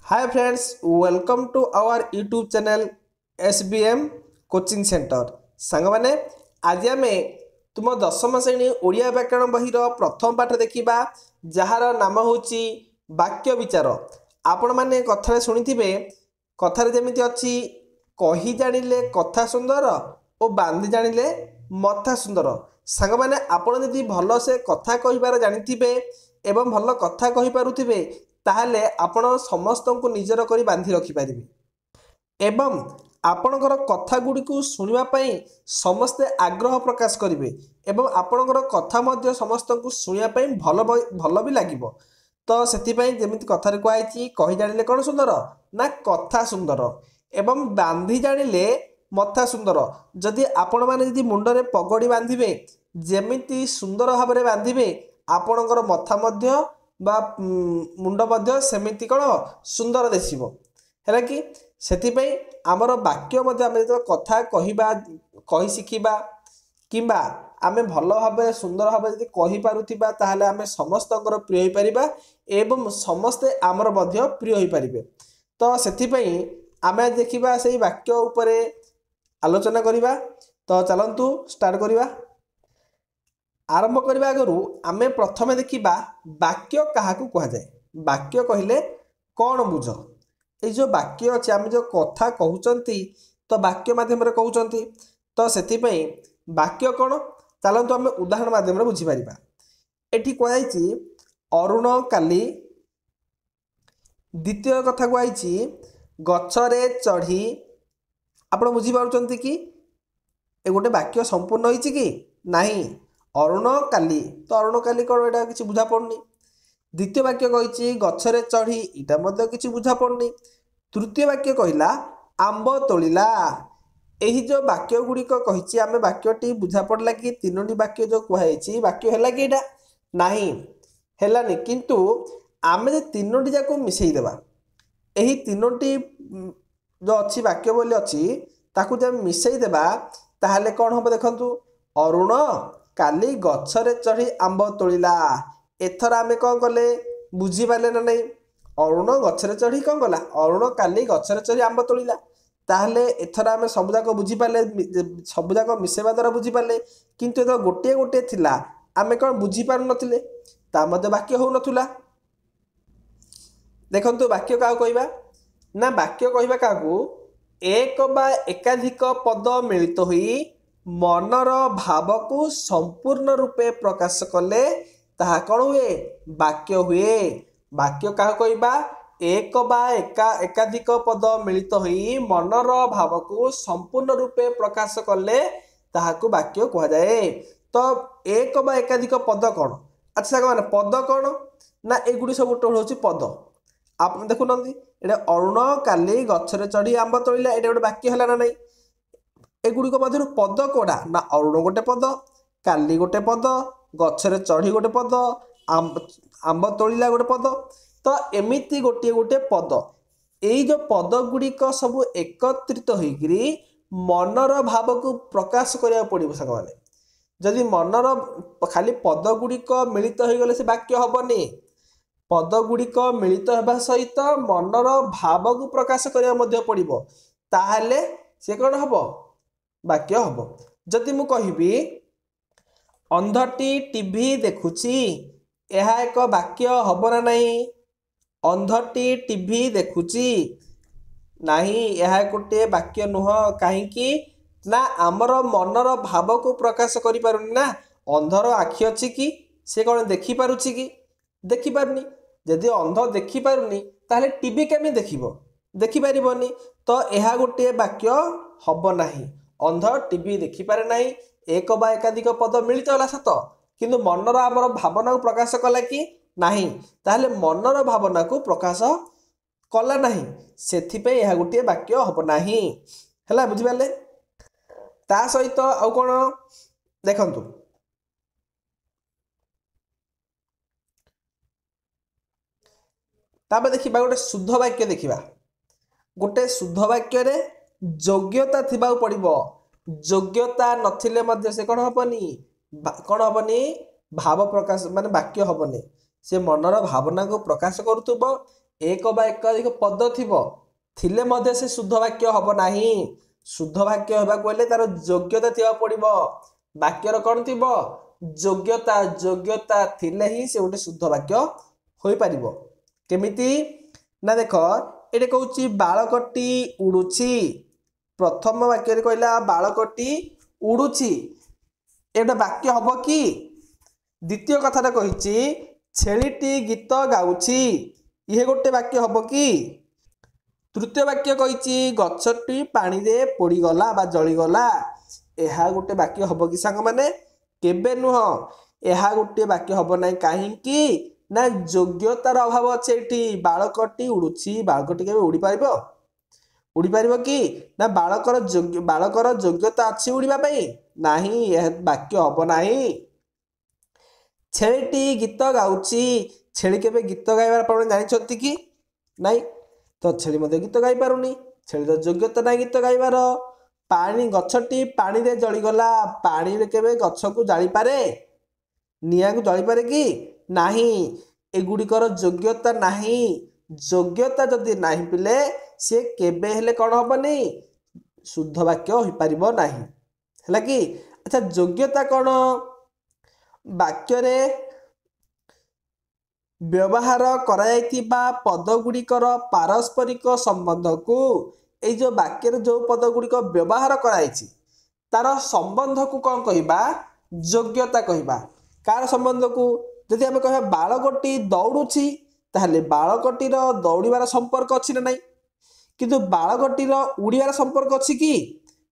Hi friends, welcome to our YouTube channel SBM Coaching Center. ସାଙ୍ଗମାନେ ଆଜି ଆମେ ତୁମ ଦଶମ ଶ୍ରେଣୀ ଓଡ଼ିଆ ବ୍ୟାକରଣ ବହିର ପ୍ରଥମ ପାଠ ଦେଖିବା ଯାହାର ନାମ ହେଉଛି ବାକ୍ୟ ବିଚାର। ଆପଣମାନେ କଥାରେ ଶୁଣିଥିବେ କଥାରେ ଯେମିତି ଅଛି କହି ଜାଣିଲେ କଥା ସୁନ୍ଦର ଓ ବାନ୍ଧି ଜାଣିଲେ ମଥା ସୁନ୍ଦର। ସାଙ୍ଗମାନେ ଆପଣ ଯଦି ଭଲସେ କଥା କହିବାର ଜାଣିଥିବେ ଏବଂ ଭଲ କଥା କହିପାରୁଥିବେ ତାହେଲେ ଆପଣ ସମସ୍ତଙ୍କୁ ନିଜର କରି ବାନ୍ଧି ରଖିପାରିବେ ଏବଂ ଆପଣଙ୍କର କଥା ଗୁଡ଼ିକୁ ଶୁଣିବା ପାଇଁ ସମସ୍ତେ ଆଗ୍ରହ ପ୍ରକାଶ କରିବେ ଏବଂ ଆପଣଙ୍କର କଥା ମଧ୍ୟ ସମସ୍ତଙ୍କୁ ଶୁଣିବା ପାଇଁ ଭଲ ବି ଲାଗିବ। ତ ସେଥିପାଇଁ ଯେମିତି କଥାରେ କୁହାଯାଇଛି କହି ଜାଣିଲେ କ'ଣ ସୁନ୍ଦର ନା କଥା ସୁନ୍ଦର ଏବଂ ବାନ୍ଧି ଜାଣିଲେ ମଥା ସୁନ୍ଦର। ଯଦି ଆପଣମାନେ ଯଦି ମୁଣ୍ଡରେ ପଗଡ଼ି ବାନ୍ଧିବେ ଯେମିତି ସୁନ୍ଦର ଭାବରେ ବାନ୍ଧିବେ ଆପଣଙ୍କର ମଥା ମଧ୍ୟ ବା ମୁଣ୍ଡ ମଧ୍ୟ ସେମିତି କ'ଣ ସୁନ୍ଦର ଦିଶିବ ହେଲା କି। ସେଥିପାଇଁ ଆମର ବାକ୍ୟ ମଧ୍ୟ ଆମେ ଯେତେବେଳେ କଥା କହିବା କହି ଶିଖିବା କିମ୍ବା ଆମେ ଭଲ ଭାବରେ ସୁନ୍ଦର ଭାବରେ ଯଦି କହିପାରୁଥିବା ତାହେଲେ ଆମେ ସମସ୍ତଙ୍କର ପ୍ରିୟ ହୋଇପାରିବା ଏବଂ ସମସ୍ତେ ଆମର ମଧ୍ୟ ପ୍ରିୟ ହୋଇପାରିବେ। ତ ସେଥିପାଇଁ ଆମେ ଦେଖିବା ସେଇ ବାକ୍ୟ ଉପରେ ଆଲୋଚନା କରିବା। ତ ଚାଲନ୍ତୁ ଷ୍ଟାର୍ଟ କରିବା। ଆରମ୍ଭ କରିବା ଆଗରୁ ଆମେ ପ୍ରଥମେ ଦେଖିବା ବାକ୍ୟ କାହାକୁ କୁହାଯାଏ। ବାକ୍ୟ କହିଲେ କ'ଣ ବୁଝ? ଏଇ ଯେଉଁ ବାକ୍ୟ ଅଛି ଆମେ ଯେଉଁ କଥା କହୁଛନ୍ତି ତ ବାକ୍ୟ ମାଧ୍ୟମରେ କହୁଛନ୍ତି। ତ ସେଥିପାଇଁ ବାକ୍ୟ କ'ଣ ଚାଲନ୍ତୁ ଆମେ ଉଦାହରଣ ମାଧ୍ୟମରେ ବୁଝିପାରିବା। ଏଠି କୁହାଯାଇଛି ଅରୁଣ କାଲି, ଦ୍ୱିତୀୟ କଥା କୁହାଯାଇଛି ଗଛରେ ଚଢ଼ି। ଆପଣ ବୁଝିପାରୁଛନ୍ତି କି ଏ ଗୋଟେ ବାକ୍ୟ ସମ୍ପୂର୍ଣ୍ଣ ହୋଇଛି କି ନାହିଁ? ଅରୁଣ କାଲି, ତ ଅରୁଣ କାଲି କ'ଣ ଏଇଟା କିଛି ବୁଝା ପଡ଼ୁନି। ଦ୍ୱିତୀୟ ବାକ୍ୟ କହିଛି ଗଛରେ ଚଢ଼ି, ଏଇଟା ମଧ୍ୟ କିଛି ବୁଝା ପଡ଼ୁନି। ତୃତୀୟ ବାକ୍ୟ କହିଲା ଆମ୍ବ ତୋଳିଲା। ଏହି ଯେଉଁ ବାକ୍ୟ ଗୁଡ଼ିକ କହିଛି ଆମେ ବାକ୍ୟଟି ବୁଝା ପଡ଼ିଲା କି ତିନୋଟି ବାକ୍ୟ ଯେଉଁ କୁହାଯାଇଛି ବାକ୍ୟ ହେଲା କି ଏଇଟା ନାହିଁ, ହେଲାନି। କିନ୍ତୁ ଆମେ ଯଦି ତିନୋଟି ଯାକୁ ମିଶାଇ ଦେବା, ଏହି ତିନୋଟି ଯେଉଁ ଅଛି ବାକ୍ୟ ବୋଲି ଅଛି ତାକୁ ଯଦି ଆମେ ମିଶାଇ ଦେବା ତାହେଲେ କ'ଣ ହେବ ଦେଖନ୍ତୁ। ଅରୁଣ କାଲି ଗଛରେ ଚଢ଼ି ଆମ୍ବ ତୋଳିଲା। ଏଥର ଆମେ କ'ଣ କଲେ ବୁଝିପାରିଲେ ନା ନାହିଁ? ଅରୁଣ ଗଛରେ ଚଢ଼ି କ'ଣ କଲା? ଅରୁଣ କାଲି ଗଛରେ ଚଢ଼ି ଆମ୍ବ ତୋଳିଲା। ତାହେଲେ ଏଥର ଆମେ ସବୁଯାକ ବୁଝିପାରିଲେ, ସବୁଯାକ ମିଶାଇବା ଦ୍ୱାରା ବୁଝିପାରିଲେ। କିନ୍ତୁ ଏଥର ଗୋଟିଏ ଗୋଟିଏ ଥିଲା ଆମେ କ'ଣ ବୁଝିପାରୁନଥିଲେ, ତା ମଧ୍ୟ ବାକ୍ୟ ହେଉନଥିଲା। ଦେଖନ୍ତୁ ବାକ୍ୟ କାହାକୁ କହିବା ନା ବାକ୍ୟ କହିବା କାହାକୁ? ଏକ ବା ଏକାଧିକ ପଦ ମିଳିତ ହୋଇ ମନର ଭାବକୁ ସମ୍ପୂର୍ଣ୍ଣ ରୂପେ ପ୍ରକାଶ କଲେ ତାହା କ'ଣ ହୁଏ? ବାକ୍ୟ ହୁଏ। ବାକ୍ୟ କାହାକୁ କହିବା? ଏକ ବା ଏକାଧିକ ପଦ ମିଳିତ ହୋଇ ମନର ଭାବକୁ ସମ୍ପୂର୍ଣ୍ଣ ରୂପେ ପ୍ରକାଶ କଲେ ତାହାକୁ ବାକ୍ୟ କୁହାଯାଏ। ତ ଏକ ବା ଏକାଧିକ ପଦ କ'ଣ? ଆଚ୍ଛା ସାଙ୍ଗମାନେ ପଦ କ'ଣ ନା ଏଗୁଡ଼ି ସବୁ ହେଉଛି ପଦ। ଆପଣ ଦେଖୁନାହାନ୍ତି ଏଇଟା ଅରୁଣ କାଲି ଗଛରେ ଚଢ଼ି ଆମ୍ବ ତୋଳିଲା, ଏଇଟା ଗୋଟେ ବାକ୍ୟ ହେଲା ନା ନାହିଁ? ଏଗୁଡ଼ିକ ମଧ୍ୟରୁ ପଦ କେଉଁଟା ନା ଅରୁଣ ଗୋଟେ ପଦ, କାଲି ଗୋଟେ ପଦ, ଗଛରେ ଚଢ଼ି ଗୋଟେ ପଦ, ଆମ୍ବ ତୋଳିଲା ଗୋଟେ ପଦ। ତ ଏମିତି ଗୋଟିଏ ଗୋଟିଏ ପଦ। ଏଇ ଯେଉଁ ପଦ ଗୁଡ଼ିକ ସବୁ ଏକତ୍ରିତ ହୋଇକରି ମନର ଭାବକୁ ପ୍ରକାଶ କରିବାକୁ ପଡ଼ିବ ସାଙ୍ଗମାନେ। ଯଦି ମନର ଖାଲି ପଦ ଗୁଡ଼ିକ ମିଳିତ ହୋଇଗଲେ ସେ ବାକ୍ୟ ହେବନି। ପଦ ଗୁଡ଼ିକ ମିଳିତ ହେବା ସହିତ ମନର ଭାବକୁ ପ୍ରକାଶ କରିବାକୁ ମଧ୍ୟ ପଡ଼ିବ, ତାହେଲେ ସେ କ'ଣ ହେବ? ବାକ୍ୟ ହେବ। ଯଦି ମୁଁ କହିବି ଅନ୍ଧଟି ଟିଭି ଦେଖୁଛି, ଏହା ଏକ ବାକ୍ୟ ହେବ ନା ନାହିଁ? ଅନ୍ଧଟି ଟିଭି ଦେଖୁଛି ନାହିଁ, ଏହା ଗୋଟିଏ ବାକ୍ୟ ନୁହଁ। କାହିଁକି ନା ଆମର ମନର ଭାବକୁ ପ୍ରକାଶ କରିପାରୁନି ନା। ଅନ୍ଧର ଆଖି ଅଛି କି? ସେ କ'ଣ ଦେଖିପାରୁଛି କି? ଦେଖିପାରୁନି। ଯଦି ଅନ୍ଧ ଦେଖିପାରୁନି ତାହେଲେ ଟିଭି କେମିତି ଦେଖିବ? ଦେଖିପାରିବନି। ତ ଏହା ଗୋଟିଏ ବାକ୍ୟ ହେବ ନାହିଁ। ଅନ୍ଧ ଟିଭି ଦେଖିପାରେ ନାହିଁ। ଏକ ବା ଏକାଧିକ ପଦ ମିଳିତ ହେଲା ସତ, କିନ୍ତୁ ମନର ଆମର ଭାବନାକୁ ପ୍ରକାଶ କଲା କି ନାହିଁ? ତାହେଲେ ମନର ଭାବନାକୁ ପ୍ରକାଶ କଲା ନାହିଁ, ସେଥିପାଇଁ ଏହା ଗୋଟିଏ ବାକ୍ୟ ହେବ ନାହିଁ। ହେଲା, ବୁଝିପାରିଲେ? ତା ସହିତ ଆଉ କ'ଣ ଦେଖନ୍ତୁ, ତାପରେ ଦେଖିବା ଗୋଟେ ଶୁଦ୍ଧ ବାକ୍ୟ ଦେଖିବା। ଗୋଟେ ଶୁଦ୍ଧ ବାକ୍ୟରେ ଯୋଗ୍ୟତା ଥିବାକୁ ପଡ଼ିବ। ଯୋଗ୍ୟତା ନଥିଲେ ମଧ୍ୟ ସେ କ'ଣ ହେବନି? କ'ଣ ହେବନି? ଭାବ ପ୍ରକାଶ ମାନେ ବାକ୍ୟ ହେବନି। ସେ ମନର ଭାବନାକୁ ପ୍ରକାଶ କରୁଥିବ एक बा एकाधिक पद थिबो थिले मध्य से शुद्ध वाक्य हब नाही। शुद्ध वाक्य हेबाकु हेले तार योग्यता थिबा पड़िबो। वाक्यर कौन थिबो योग्यता। योग्यता थिले ही से गोटे शुद्ध वाक्य होई परिबो। केमिति ना देख एटे कहूची बालकटी उड़ुची। प्रथम वाक्य कहला बालकटी उड़ुची एटा वाक्य हब कि। द्वितीय कथाटा कहिची छेलीटी गीत गाउची ये गोटे वाक्य हब कि। तृतीय वाक्य कहिची गछटी पानी रे पोड़ीगला बा जलीगला यह गोटे वाक्य हब कि सांग माने केबे नुह यह गोटे वाक्य हब ना कहीं ना योग्यतार अभाव अच्छे एठी। बालकटी उड़ुची बालकटी केबे उड़ी पारिबो उड़ी पारिबो कि ना बालकर योग्यता अच्छी उड़ीबा पई नाही यह वाक्य हब नाही। छेलीटी गीत गाउची छेली केबे गीत गाइबार आपण जानिछंती कि नाही तो छेली मते गीत गाई पारुनी छेली तो योग्यता ना गीत गाइबार। पानी गछटी पानी रे जलीगला पानी रे केबे गछ को जाली पारे निया को जली पारे कि नाही एगुड़िकर योग्यता नाही। योग्यता जदि नाही पिले से केबे हेले कौन हबनी शुद्ध वाक्य हो पारिबो नाही हैला कि। अच्छा योग्यता कौन वाक्य रे व्यवहार कराइतिबा पद गुड़िकर पारस्परिक संबंध को ए जो वाक्य रे जो पद गुड़िक व्यवहार कराइछि तार संबंध को कौन कहिबा योग्यता कहिबा। कार संबंध को जदि आम कह बालकटी दौड़ुछि ताहले बालकटीर दौड़ीबार संपर्क अछि ना नाही किंतु बालकटीर उड़ीबार संपर्क अछि कि।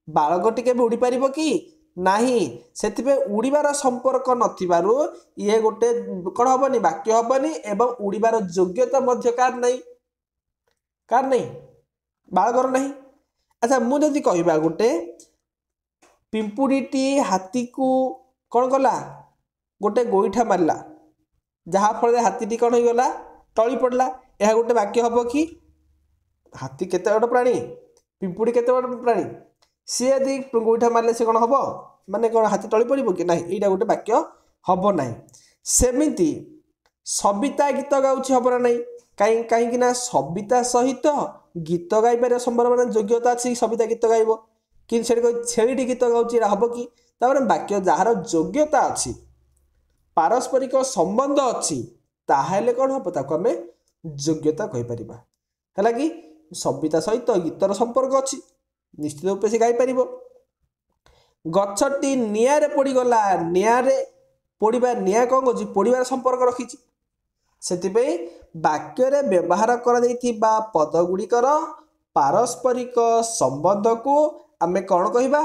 बालकटी केबे उड़ी पारिबो कि नाही सेतिबे उड़ीबार संपर्क नथिबारु ये गोटे कौन हबनी वाक्य हबनी एवं उड़ीबार योग्यता मध्य कार नहीं बालकर नहीं। अच्छा मु जदि कहबा गोटे पिंपुड़ीटी हाथी को कौन कला गोटे गोईठा मारला जहाँ फल हाथीटी कौन हो गला टली पड़ला यह गोटे वाक्य हम कि। हाथी केते बड़ प्राणी पिंपुड़ी केते बड़ प्राणी सी यदि गोईठा मारले से कौन हम माने कौन हाथी टली पड़ो कि नहीं यहाँ गोटे वाक्य हम ना। सेमिति सबिता गीत गाउछि हम ना नहीं कहीं ना सबिता सहित गीत गाइबार संभावना योग्यता अच्छी सबिता गीत गाइब कि छेलीटी गीत गाउछि हम कि वाक्य जार योग्यता अच्छी पारस्परिक संबंध अच्छी ताहेले कौन हम ताको आमे योग्यता कहि परिबा हैला कि। सबिता सहित गीतर संपर्क अच्छी निश्चित रूप से गाई पारिबो। गछटी निया रे पोड़ीगला निया रे पोड़ीबा निया कौन होछि पोड़ीबार संपर्क रखिछि सेतिबे वाक्य रे व्यवहार करा दैथिबा पद गुड़िकर पारस्परिक संबंध को आमे कौन कहिबा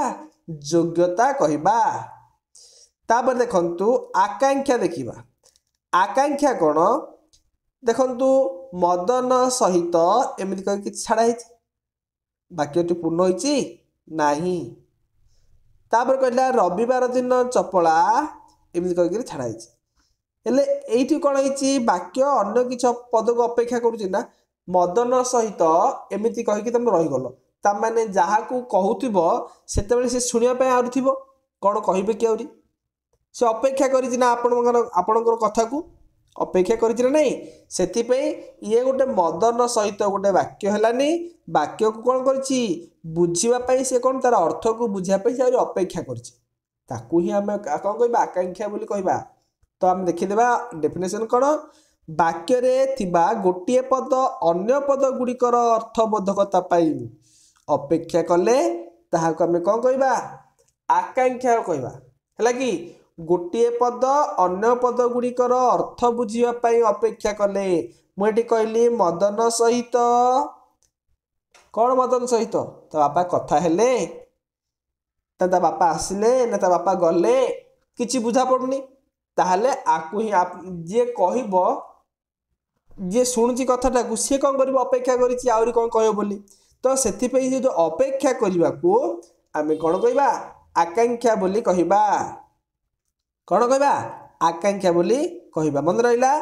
योग्यता कहिबा। तापर देखंतु आकांक्षा देखिबा। आकांक्षा कौन देखंतु मदन सहित एमिति कहि कि छाड़ा हिछि वाक्यटी पूर्ण होइछि नाही। तापर कहला रविवार दिन चपला एमिति कहि कि छाड़ा हिछि हेले एइठी कौन होइछि वाक्य अन्य किछ पद को अपेक्षा करूछि ना मदन सहित एमिति कहि कि तुम रहि गलो ता माने जहा को कहूथिबो सेतेबेले से सुनिया पय आरुथिबो कौन कहिबे कि आउरी से अपेक्षा करिछि ना आपणकर कथा को अपेक्षा करिछि ना नहीं सेतिपय ये गोटे मदन सहित गोटे वाक्य हेलानी वाक्य को कौन करिछि बुझिबा पय से कौन तार अर्थ को बुझिया पय से अपेक्षा करिछि ताकू ही आमे कौन कहबा आकांक्षा बोली कहबा। तो आम देखिदेबा डेफिनेशन कौन वाक्य रे थिबा गोटिए पद अन्य पद गुड़िकर अर्थबोधकता पाई अपेक्षा कले ताहाको आमे कौन कहबा आकांक्षा कहबा हैला कि। गोटिए पद अन्य पद गुड़िकर अर्थ बुझिबा पई अपेक्षा कले मुझे कहली मदन सहित कौन मदन सहित ता बापा कथा हेले ता बापा आसिले ना ता बापा गले किछि बुझा पड़ुनी ताहले आकु ही जे कहब जे शुणुची कथाटा को सी कौन कर अपेक्षा करिछि आउरी कौन कहबो बोली तो सेथिपई जे जो अपेक्षा करबा को आमे कौन कहबा आकांक्षा बोली कहबा कौन कहबा आकांक्षा बोली कहबा। मन रहिला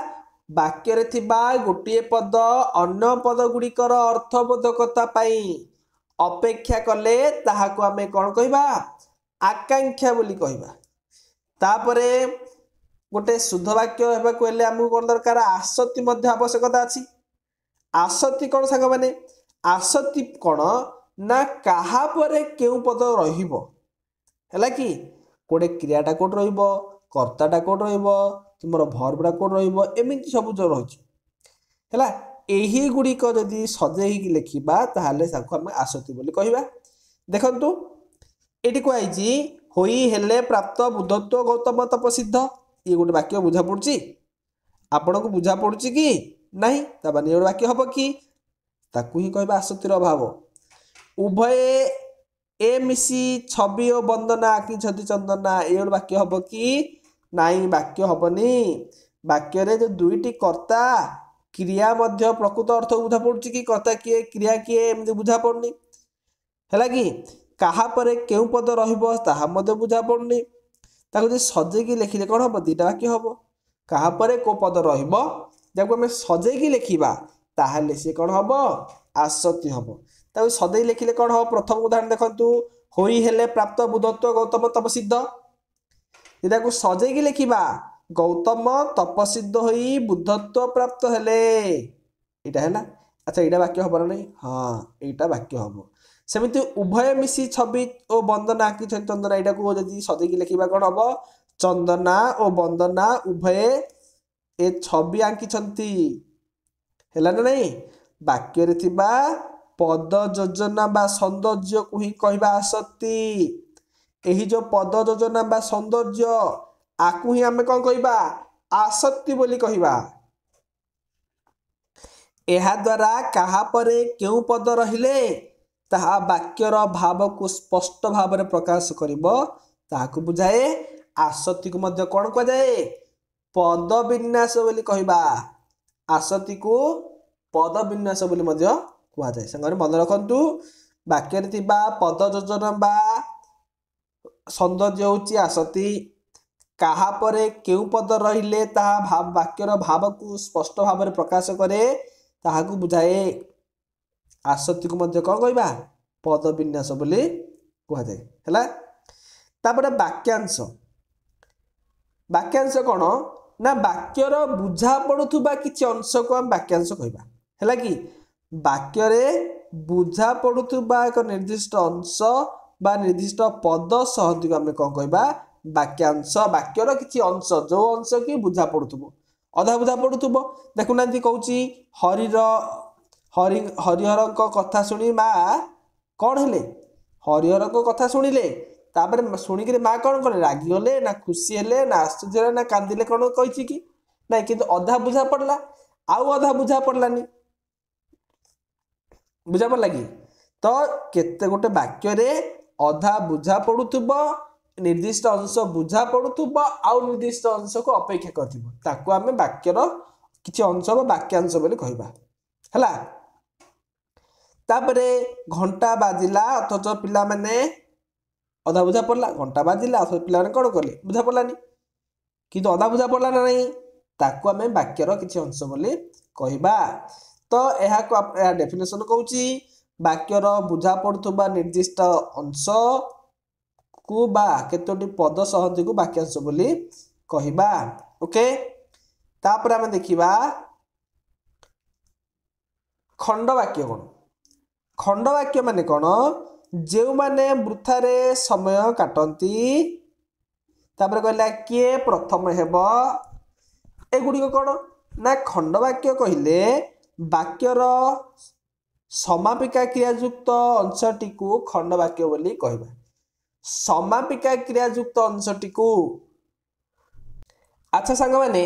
वाक्य रे थिबा गोटिए पद अन्य पद गुड़िकर अर्थबोधकता पाई अपेक्षा कले ताहाको आमे कौन कहबा आकांक्षा बोली कहबा। तापरे गोटे शुद्ध वाक्य हेबाकु हेले आमको कौन दरकार आसक्ति मध्य आवश्यकता अच्छी आसति कौन सांग माने आसति कौन ना कहा परे केउ पद रहिबो हैला कि कोडे क्रियाटा कोड रहिबो कर्ताटा कोड रहिबो तुमर भर्बटा कोड रहिबो एमिति सब जो रहछि हैला एही गुड़िक जदि सजेइकी लिखिबा ताहाले साको हम आसति बोली कहिबा देखंतु एटी कहैछि होई हेले प्राप्त बुद्धत्व गौतम तपसिद्ध ये गोटे वाक्य बुझा पड़ुछि आपण को बुझा पड़ुछि कि नहीं ता बानी एवं वाक्य हब कि ताकू ही कहबा आसक्तिर अभाव उभय ए मिसी छवि और वंदना आँखि छति चंदना ये वाक्य हब कि नहीं वाक्य हबनी वाक्य रे जो दुईटी कर्ता क्रिया मध्य प्रकृत अर्थ बुझा पड़ुछि कि कर्ता किए क्रिया किए एमती बुझा पड़नी है कि कहा परे केउ पद रहिबो ताहा मध्य बुझा पड़नी ताको जे सजेकी लिखिले कौन हम दुईटा वाक्य हम कहा परे को पद रहिबो जब आम सजेकी लिखा ताहले सी कौन हम आसक्ति हम ताको सजै लिखिले कौन हम प्रथम उदाहरण देखंतु होई हेले प्राप्त बुद्धत्व गौतम तपसिद्ध यदा को सजेकी लिखा गौतम तपसिद्ध होई बुद्धत्व प्राप्त हेले एटा है ना अच्छा एटा वाक्य हम ना नहीं हाँ एटा वाक्य हम सेमिति उभय मिसी छवि और वंदना आँखि चंदना यहाँ को जब सजेकी लिखा कौन हम चंदना और वंदना उभय ए छवि आंकिछंती हैला ना नहीं वाक्य रे थिबा पद योजना बा सौंदर्य को ही कहबा आसक्ति एही जो पद योजना बा सौंदर्य आकु ही आमे कौन कहबा आसक्ति बोली कहबा एहा द्वारा कहा परे केउ पद रहिले ताहा वाक्यर भाव को स्पष्ट भाव में प्रकाश करिबो ताहाकु बुझाए आसक्ति को मध्य कौन कह जाए पद विन्यास बोली कहबा आसक्ति को पद विन्यास बोली मध्य कह जाए संगे मन रखंतु वाक्य रे थिबा पद योजना बा सौंदर्य होची आसक्ति कहा परे केउ पद रहिले ताहा भाव वाक्यर भाव को स्पष्ट भाव में प्रकाश करे ताहाकु बुझाए आसक्ति को मध्य कौन कहबा पद विन्यास बोली कह जाए हैला तापर वाक्यांश वाक्यांश कौन ना वाक्यर बुझा पड़ुथुबा किछि अंश को हम वाक्यांश कहबा हैला कि वाक्य रे बुझा पड़ुथुबा एक निर्दिष्ट अंश बा निर्दिष्ट पद सहति को हम कौन कहबा वाक्यांश वाक्यर किछि अंश जो अंश की बुझा पड़ुथुबो अधा बुझा पड़ुथुबो देखु नांती कहूची हरिहर कथा शुणी माँ कौन हेले हरिहर कथा शुणिले तापर शुणिक माँ कौन कले रागिगले ना खुशी हेले ना आश्चर्य ना कांदिले कौन कही कि ना कि अधा बुझा पड़ला आउ अधा बुझा पड़लानी बुझा पड़ला कि तो केते गोटे वाक्य रे अधा बुझा पड़ुथुबो निर्दिष्ट अंश बुझा पड़ुथुबो आउ निर्दिष्ट अंश को अपेक्षा करथिबो ताको आमे वाक्यर किछि अंश बा वाक्यांश बोली कहबा हला तापरे घंटा बाजिला अथच पिला माने अधा बुझा पड़ला घंटा बाजिला अथच पिला माने कौन कले बुझा पड़लानी किंतु अधा बुझा पड़ला ना नहीं ताको आमे वाक्यर किछि अंश बोली कहबा तो एहा को डेफिनेशन कहूची वाक्यर बुझा पड़ुथुबा निर्दिष्ट अंश को बा केतोटी पद सहति को वाक्यांश बोली कहबा ओके तापर आमे देखिबा खंड वाक्य कौन खंड वाक्य माने कौन जो माने वृथारे समय काटती तापर कहला किए प्रथम हेब एगुड़ी कौन ना खंड वाक्य कहले वाक्यर समापिका क्रियायुक्त अंशटी को खंड वाक्य बोली कहबा समापिका क्रियायुक्त अंशटी को अच्छा सांग माने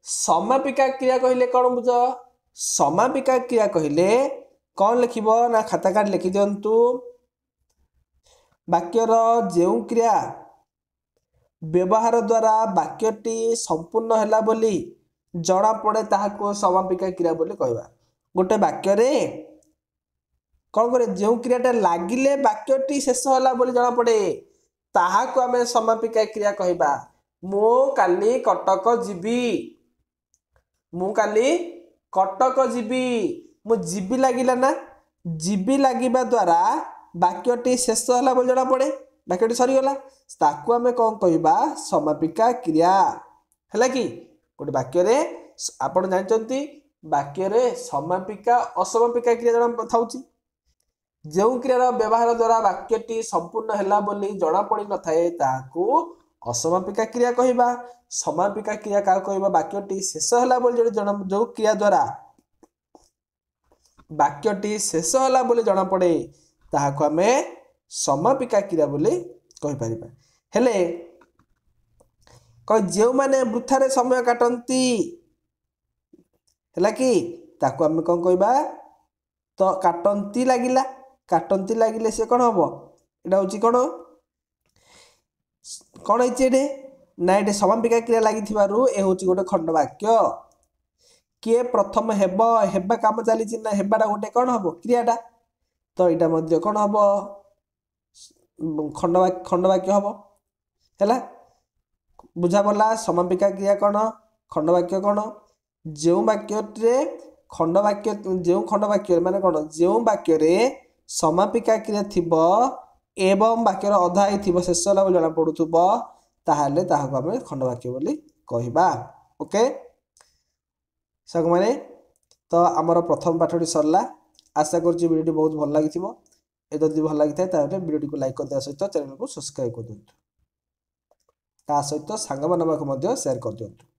समापिका क्रिया कहले कौन बुझ समापिका क्रिया कहले कौन लिखिबो ना खाता कार्ड लिखि दियंतु वाक्यर जेउ क्रिया व्यवहार द्वारा वाक्यटी संपूर्ण हैला बोली जड़ा पड़े ताहाको समापिका क्रिया बोली कहबा गोटे वाक्य रे कौन करे जेउ क्रियाटा लागिले वाक्यटी शेष हैला बोली जड़ा पड़े ताहाको आमे समापिका क्रिया कहबा मो काली कटक जीवी मु काली कटक जीवी मु जीवी लागिला ना जीवी लागिबा द्वारा वाक्यटी शेष होला बोली जड़ा पड़े वाक्यटी सरीगला ताकू आमे कौन कहबा समापिका क्रिया हैला कि गोटे वाक्य रे आपण जानचंती वाक्य रे समापिका असमापिका क्रिया जणा थाउची जो क्रियार व्यवहार द्वारा वाक्यटी संपूर्ण हैला बोली जणा पड़ी न थाए ताकू असमापिका क्रिया कहबा समापिका क्रिया का कहबा वाक्यटी शेष हैला बोली जो क्रिया द्वारा वाक्यटी शेष हैला बोली जणा पड़े ताहाको हमें समापिका क्रिया बोली कहि परिबा हेले जो माने वृथारे समय काटंती हैला कि ताको हमें कौन कहबा तो काटंती लागिले से कौन हम एटा हूँ कौन है ना ये समापिका क्रिया लगी ए हूँ गोटे खंडवाक्य किए प्रथम हेबा काम चली ना हेबाटा गोटे कौन हम क्रियाटा तो यहाँ कौन हम खंडवाक्य हम है बुझा पड़ा समापिका क्रिया कौन खंडवाक्य कौन जो वाक्य खंडवाक्य जो खंडवाक्य माने कौन जो वाक्य समापिका क्रिया थिबो एवं वाक्यर अधा ही थिबो शेष होला जना पडुथबो ताहाले ताहाको हमें खंडवाक्य बोली कहबा ओके सग माने तो आमर प्रथम पाठटी सरला आशा करछि वीडियो बहुत भल लागिथिबो यदि भल लागिथाय ताहाले वीडियो को लाइक कर दिया सहित चैनल को सब्सक्राइब कर दियंतु ता सहित सांग मानक मध्य शेयर कर दियंतु।